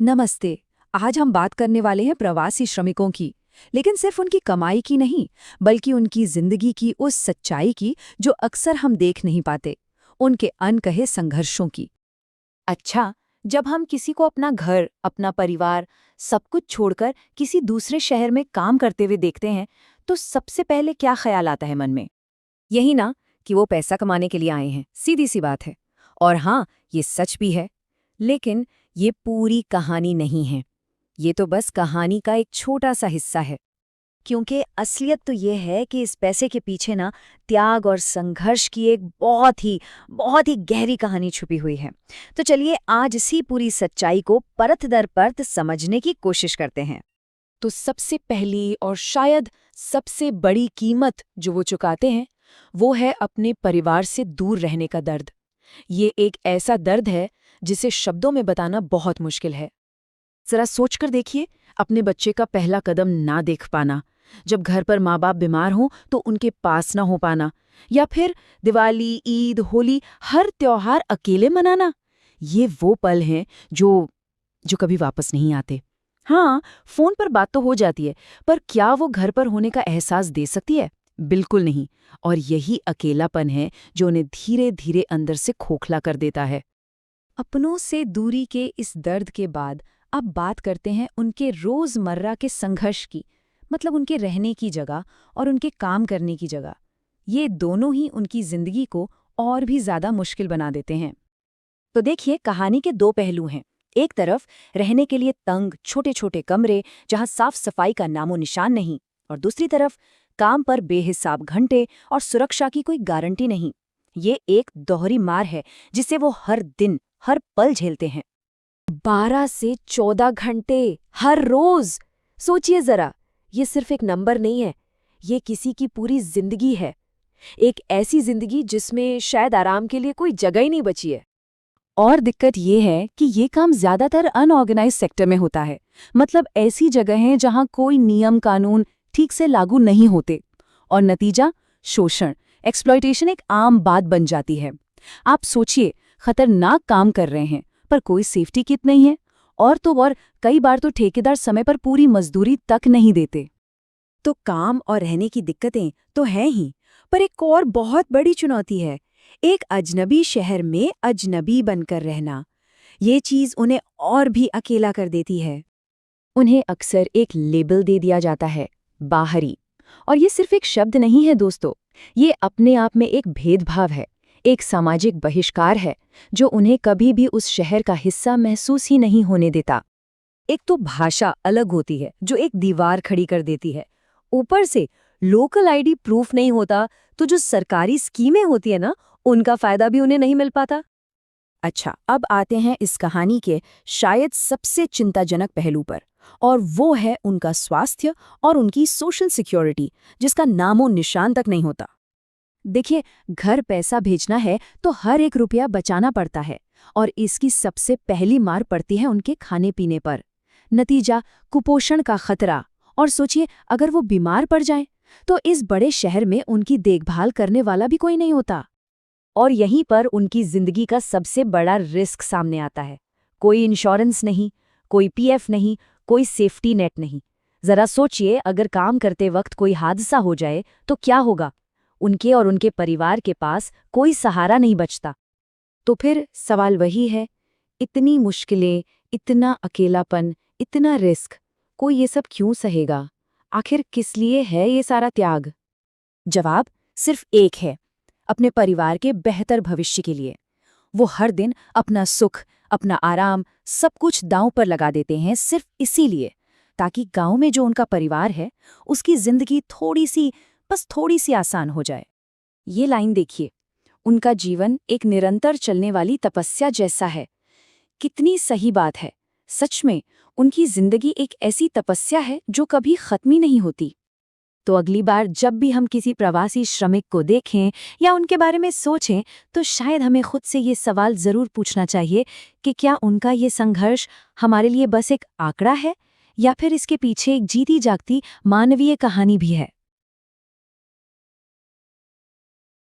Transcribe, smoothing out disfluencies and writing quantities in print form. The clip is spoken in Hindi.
नमस्ते। आज हम बात करने वाले हैं प्रवासी श्रमिकों की, लेकिन सिर्फ उनकी कमाई की नहीं, बल्कि उनकी जिंदगी की उस सच्चाई की जो अक्सर हम देख नहीं पाते, उनके अनकहे संघर्षों की। अच्छा, जब हम किसी को अपना घर, अपना परिवार, सब कुछ छोड़कर किसी दूसरे शहर में काम करते हुए देखते हैं, तो सबसे पहले क्या ख्याल आता है मन में? यही ना कि वो पैसा कमाने के लिए आए हैं, सीधी सी बात है। और हाँ, ये सच भी है, लेकिन ये पूरी कहानी नहीं है। ये तो बस कहानी का एक छोटा सा हिस्सा है। क्योंकि असलियत तो ये है कि इस पैसे के पीछे ना त्याग और संघर्ष की एक बहुत ही गहरी कहानी छुपी हुई है। तो चलिए आज इसी पूरी सच्चाई को परत दर परत समझने की कोशिश करते हैं। तो सबसे पहली और शायद सबसे बड़ी कीमत जो वो चुकाते हैं, वो है अपने परिवार से दूर रहने का दर्द। ये एक ऐसा दर्द है जिसे शब्दों में बताना बहुत मुश्किल है। जरा सोचकर देखिए, अपने बच्चे का पहला कदम ना देख पाना, जब घर पर माँ बाप बीमार हों तो उनके पास ना हो पाना, या फिर दिवाली, ईद, होली हर त्योहार अकेले मनाना। ये वो पल हैं जो जो कभी वापस नहीं आते। हाँ, फोन पर बात तो हो जाती है, पर क्या वो घर पर होने का एहसास दे सकती है? बिल्कुल नहीं। और यही अकेलापन है जो उन्हें धीरे धीरे अंदर से खोखला कर देता है। अपनों से दूरी के इस दर्द के बाद अब बात करते हैं उनके रोजमर्रा के संघर्ष की, मतलब उनके रहने की जगह और उनके काम करने की जगह। ये दोनों ही उनकी जिंदगी को और भी ज्यादा मुश्किल बना देते हैं। तो देखिए, कहानी के दो पहलू हैं। एक तरफ रहने के लिए तंग छोटे छोटे कमरे जहां साफ सफाई का नामो निशान नहीं, और दूसरी तरफ काम पर बेहिसाब घंटे और सुरक्षा की कोई गारंटी नहीं। ये एक दोहरी मार है जिसे वो हर दिन हर पल झेलते हैं। 12 से 14 घंटे हर रोज। सोचिए जरा, ये सिर्फ एक नंबर नहीं है, ये किसी की पूरी जिंदगी है। एक ऐसी जिंदगी जिसमें शायद आराम के लिए कोई जगह ही नहीं बची है। और दिक्कत ये है कि ये काम ज्यादातर अनऑर्गेनाइज सेक्टर में होता है, मतलब ऐसी जगहें जहां कोई नियम कानून ठीक से लागू नहीं होते, और नतीजा शोषण, एक्सप्लॉयटेशन एक आम बात बन जाती है। आप सोचिए, खतरनाक काम कर रहे हैं पर कोई सेफ्टी किट नहीं है, और तो और कई बार तो ठेकेदार समय पर पूरी मजदूरी तक नहीं देते। तो काम और रहने की दिक्कतें तो हैं ही, पर एक और बहुत बड़ी चुनौती है, एक अजनबी शहर में अजनबी बनकर रहना। ये चीज उन्हें और भी अकेला कर देती है। उन्हें अक्सर एक लेबल दे दिया जाता है, बाहरी। और ये सिर्फ एक शब्द नहीं है दोस्तों, ये अपने आप में एक भेदभाव है, एक सामाजिक बहिष्कार है जो उन्हें कभी भी उस शहर का हिस्सा महसूस ही नहीं होने देता। एक तो भाषा अलग होती है जो एक दीवार खड़ी कर देती है। ऊपर से लोकल आईडी प्रूफ नहीं होता, तो जो सरकारी स्कीमें होती है ना, उनका फायदा भी उन्हें नहीं मिल पाता। अच्छा, अब आते हैं इस कहानी के शायद सबसे चिंताजनक पहलू पर, और वो है उनका स्वास्थ्य और उनकी सोशल सिक्योरिटी, जिसका नामो निशान तक नहीं होता। देखिए, घर पैसा भेजना है तो हर एक रुपया बचाना पड़ता है, और इसकी सबसे पहली मार पड़ती है उनके खाने पीने पर। नतीजा कुपोषण का खतरा। और सोचिए, अगर वो बीमार पड़ जाएं, तो इस बड़े शहर में उनकी देखभाल करने वाला भी कोई नहीं होता। और यहीं पर उनकी जिंदगी का सबसे बड़ा रिस्क सामने आता है। कोई इंश्योरेंस नहीं, कोई पीएफ नहीं, कोई सेफ्टी नेट नहीं। जरा सोचिए, अगर काम करते वक्त कोई हादसा हो जाए तो क्या होगा? उनके और उनके परिवार के पास कोई सहारा नहीं बचता। तो फिर सवाल वही है, इतनी मुश्किलें, इतना अकेलापन, इतना रिस्क, कोई ये सब क्यों सहेगा? आखिर किस लिए है ये सारा त्याग? जवाब सिर्फ एक है, अपने परिवार के बेहतर भविष्य के लिए। वो हर दिन अपना सुख, अपना आराम, सब कुछ दांव पर लगा देते हैं, सिर्फ इसीलिए ताकि गांव में जो उनका परिवार है उसकी जिंदगी थोड़ी सी आसान हो जाए। ये लाइन देखिए, उनका जीवन एक निरंतर चलने वाली तपस्या जैसा है। कितनी सही बात है। सच में उनकी जिंदगी एक ऐसी तपस्या है जो कभी खत्म ही नहीं होती। तो अगली बार जब भी हम किसी प्रवासी श्रमिक को देखें या उनके बारे में सोचें, तो शायद हमें खुद से ये सवाल जरूर पूछना चाहिए कि क्या उनका ये संघर्ष हमारे लिए बस एक आंकड़ा है, या फिर इसके पीछे एक जीती जागती मानवीय कहानी भी है।